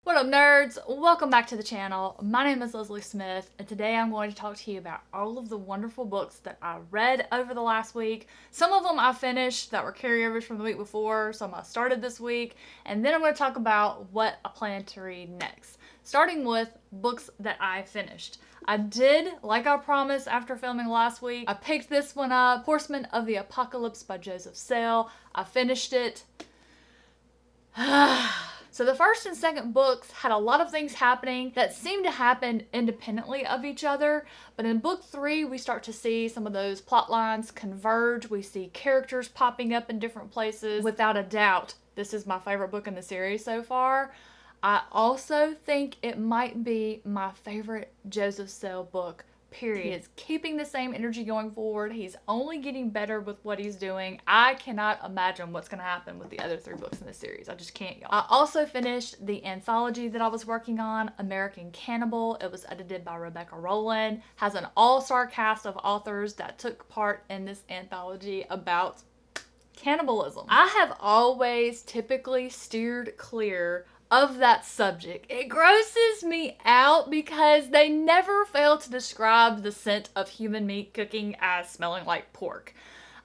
What up, nerds? Welcome back to the channel. My name is Leslie Smith, and today I'm going to talk to you about all of the wonderful books that I read over the last week. Some of them I finished that were carryovers from the week before, some I started this week, and then I'm going to talk about what I plan to read next, starting with books that I finished. I did, like I promised after filming last week, I picked this one up, Horseman of the Apocalypse by Joseph Sale. I finished it. So the first and second books had a lot of things happening that seemed to happen independently of each other, but in book 3 we start to see some of those plot lines converge. We see characters popping up in different places. Without a doubt, this is my favorite book in the series so far. I also think it might be my favorite Joseph Sale book. Period. He is keeping the same energy going forward. He's only getting better with what he's doing. I cannot imagine what's going to happen with the other 3 books in the series. I just can't, y'all. I also finished the anthology that I was working on, American Cannibal. It was edited by Rebecca Rowland. Has an all-star cast of authors that took part in this anthology about cannibalism. I have always typically steered clear of that subject. It grosses me out because they never fail to describe the scent of human meat cooking as smelling like pork.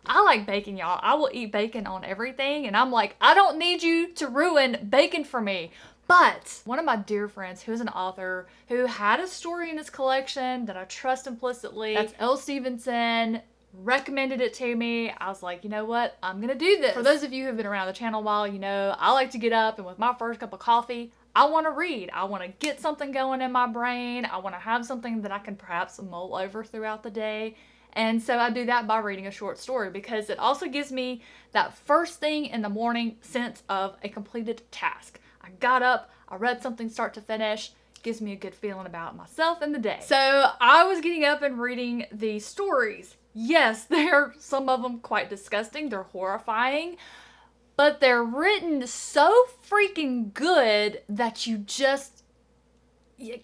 I like bacon, y'all. I will eat bacon on everything, and I'm like, I don't need you to ruin bacon for me. But one of my dear friends who is an author who had a story in his collection that I trust implicitly, that's Elle Stevenson, recommended it to me. I was like, you know what? I'm gonna do this. For those of you who've been around the channel a while, you know I like to get up and with my first cup of coffee, I want to read. I want to get something going in my brain. I want to have something that I can perhaps mull over throughout the day. And so I do that by reading a short story because it also gives me that first thing in the morning sense of a completed task. I got up, I read something start to finish, gives me a good feeling about myself and the day. So I was getting up and reading these stories. Yes, they're some of them quite disgusting. They're horrifying, but they're written so freaking good that you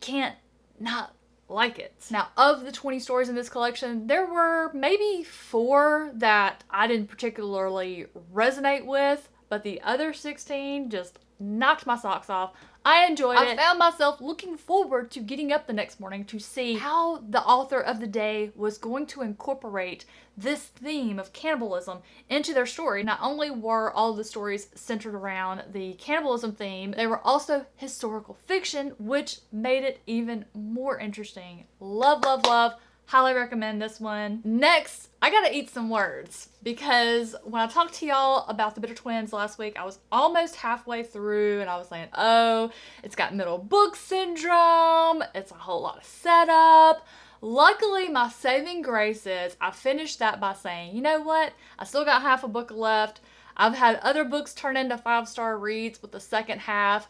can't not like it. Now, of the 20 stories in this collection, there were maybe 4 that I didn't particularly resonate with, but the other 16 just knocked my socks off. I enjoyed it. I found myself looking forward to getting up the next morning to see how the author of the day was going to incorporate this theme of cannibalism into their story. Not only were all the stories centered around the cannibalism theme, they were also historical fiction, which made it even more interesting. Love, love, love. Highly recommend this one. Next, I gotta eat some words because when I talked to y'all about the Bitter Twins last week, I was almost halfway through and I was saying, oh, it's got middle book syndrome. It's a whole lot of setup. Luckily, my saving grace is I finished that by saying, you know what? I still got half a book left. I've had other books turn into 5-star reads with the second half.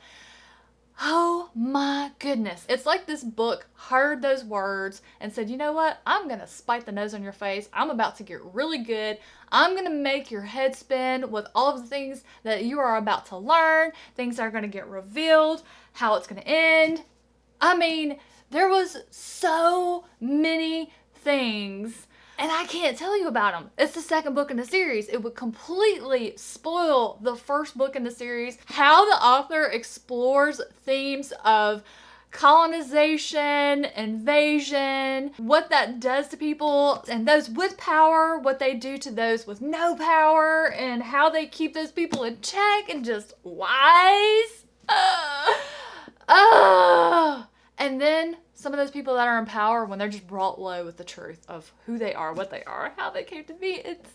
Oh my goodness. It's like this book heard those words and said, you know what? I'm going to spite the nose on your face. I'm about to get really good. I'm going to make your head spin with all of the things that you are about to learn, things that are going to get revealed, how it's going to end. I mean, there was so many things and I can't tell you about them. It's the second book in the series. It would completely spoil the first book in the series. How the author explores themes of colonization, invasion, what that does to people, and those with power, what they do to those with no power, and how they keep those people in check, and just lies. And then some of those people that are in power, when they're just brought low with the truth of who they are, what they are, how they came to be. It's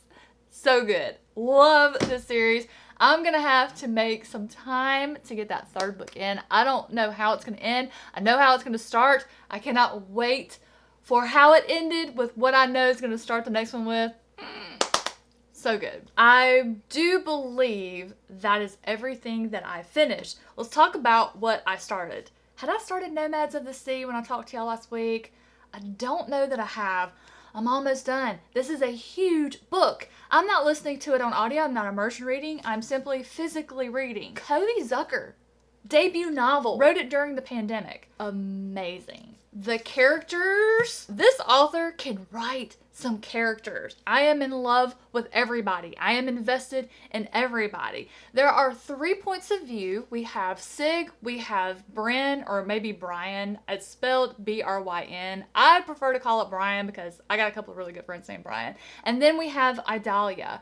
so good. Love this series. I'm going to have to make some time to get that third book in. I don't know how it's going to end. I know how it's going to start. I cannot wait for how it ended with what I know is going to start the next one with. So good. I do believe that is everything that I finished. Let's talk about what I started. Had I started Nomads of the Sea when I talked to y'all last week? I don't know that I have. I'm almost done. This is a huge book. I'm not listening to it on audio. I'm not immersion reading. I'm simply physically reading. Cody Zucker debut novel. Wrote it during the pandemic. Amazing. The characters. This author can write some characters. I am in love with everybody. I am invested in everybody. There are 3 points of view. We have Sig, we have Bryn, or maybe Brian. It's spelled B-R-Y-N. I prefer to call it Brian because I got a couple of really good friends named Brian. And then we have Idalia.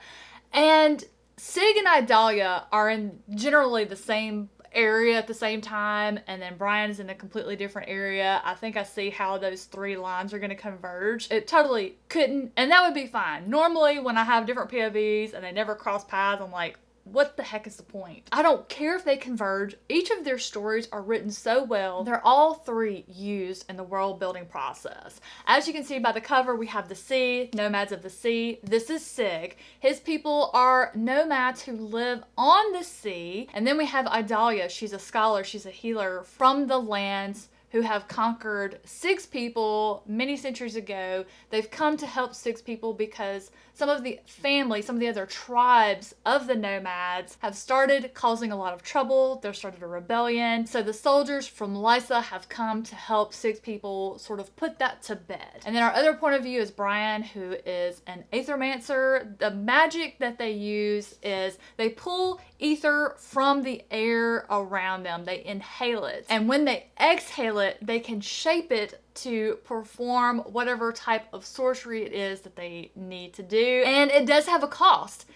And Sig and Idalia are in generally the same area at the same time, and then Brian is in a completely different area. I think I see how those 3 lines are going to converge. It totally couldn't, and that would be fine. Normally when I have different POVs and they never cross paths, I'm like, what the heck is the point? I don't care if they converge. Each of their stories are written so well. They're all 3 used in the world building process. As you can see by the cover, we have the sea, Nomads of the Sea. This is Sig. His people are nomads who live on the sea. And then we have Idalia. She's a scholar. She's a healer from the lands who have conquered 6 people many centuries ago. They've come to help 6 people because some of the family, some of the other tribes of the nomads have started causing a lot of trouble. They've started a rebellion. So the soldiers from Lysa have come to help 6 people sort of put that to bed. And then our other point of view is Brian, who is an aethermancer. The magic that they use is they pull ether from the air around them. They inhale it. And when they exhale it, they can shape it to perform whatever type of sorcery it is that they need to do. And it does have a cost.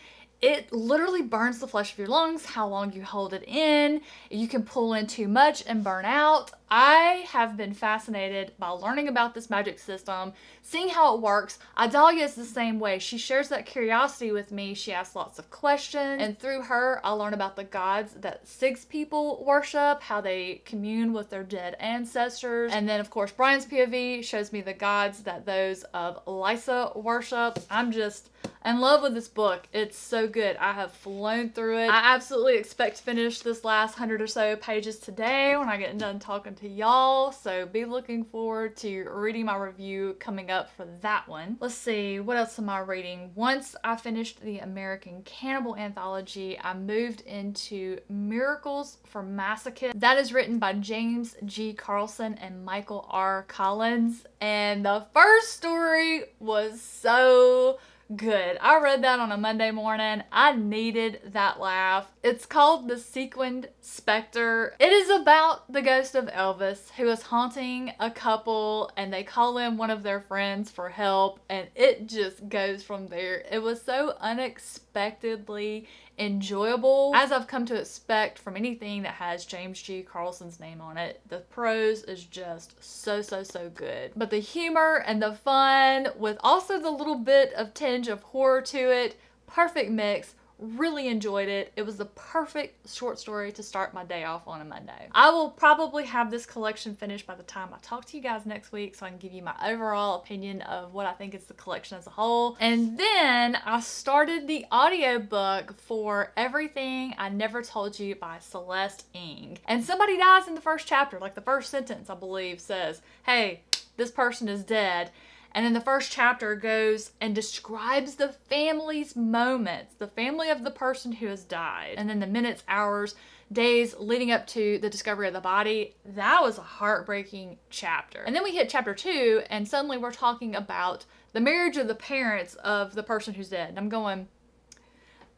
It literally burns the flesh of your lungs, how long you hold it in. You can pull in too much and burn out. I have been fascinated by learning about this magic system, seeing how it works. Idalia is the same way. She shares that curiosity with me. She asks lots of questions, and through her, I learn about the gods that Sig's people worship, how they commune with their dead ancestors. And then, of course, Brian's POV shows me the gods that those of Lysa worship. I'm just in love with this book. It's so good. I have flown through it. I absolutely expect to finish this last 100 or so pages today when I get done talking to y'all, so be looking forward to reading my review coming up for that one. Let's see, what else am I reading? Once I finished the American Cannibal anthology, I moved into Miracles for Massacre. That is written by James G. Carlson and Michael R. Collins, and the first story was so good. I read that on a Monday morning. I needed that laugh. It's called The Sequined Spectre. It is about the ghost of Elvis who is haunting a couple, and they call in one of their friends for help, and it just goes from there. It was so unexpectedly enjoyable, as I've come to expect from anything that has James G. Carlson's name on it. The prose is just so good. But the humor and the fun, with also the little bit of tinge of horror to it, perfect mix. Really enjoyed it. It was the perfect short story to start my day off on a Monday. I will probably have this collection finished by the time I talk to you guys next week, so I can give you my overall opinion of what I think is the collection as a whole. And then I started the audiobook for Everything I Never Told You by Celeste Ng. And somebody dies in the first chapter, like the first sentence, I believe, says, hey, this person is dead. And then the first chapter goes and describes the family's moments, the family of the person who has died. And then the minutes, hours, days leading up to the discovery of the body. That was a heartbreaking chapter. And then we hit chapter 2, and suddenly we're talking about the marriage of the parents of the person who's dead. And I'm going,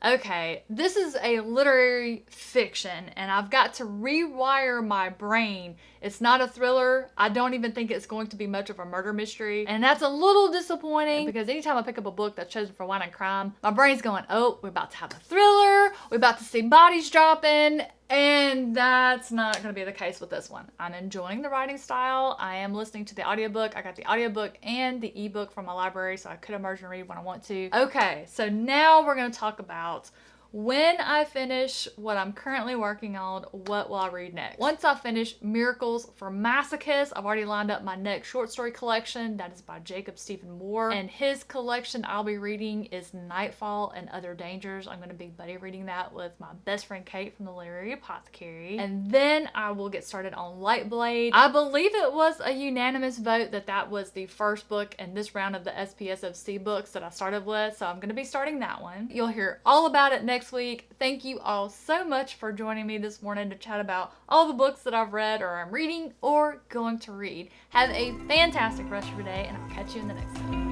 okay, this is a literary fiction, and I've got to rewire my brain. It's not a thriller. I don't even think it's going to be much of a murder mystery, and that's a little disappointing because anytime I pick up a book that's chosen for wine and crime, my brain's going, oh, we're about to have a thriller, we're about to see bodies dropping, and that's not going to be the case with this one. I'm enjoying the writing style. I am listening to the audiobook. I got the audiobook and the ebook from my library, so I could immerse and read when I want to. Okay, so now we're going to talk about when I finish what I'm currently working on, what will I read next? Once I finish Miracles for Masochists, I've already lined up my next short story collection. That is by Jacob Stephen Moore. And his collection I'll be reading is Nightfall and Other Dangers. I'm going to be buddy reading that with my best friend Kate from the Literary Apothecary. And then I will get started on Lightblade. I believe it was a unanimous vote that was the first book in this round of the SPSFC books that I started with. So I'm going to be starting that one. You'll hear all about it next next week. Thank you all so much for joining me this morning to chat about all the books that I've read or I'm reading or going to read. Have a fantastic rest of your day, and I'll catch you in the next one.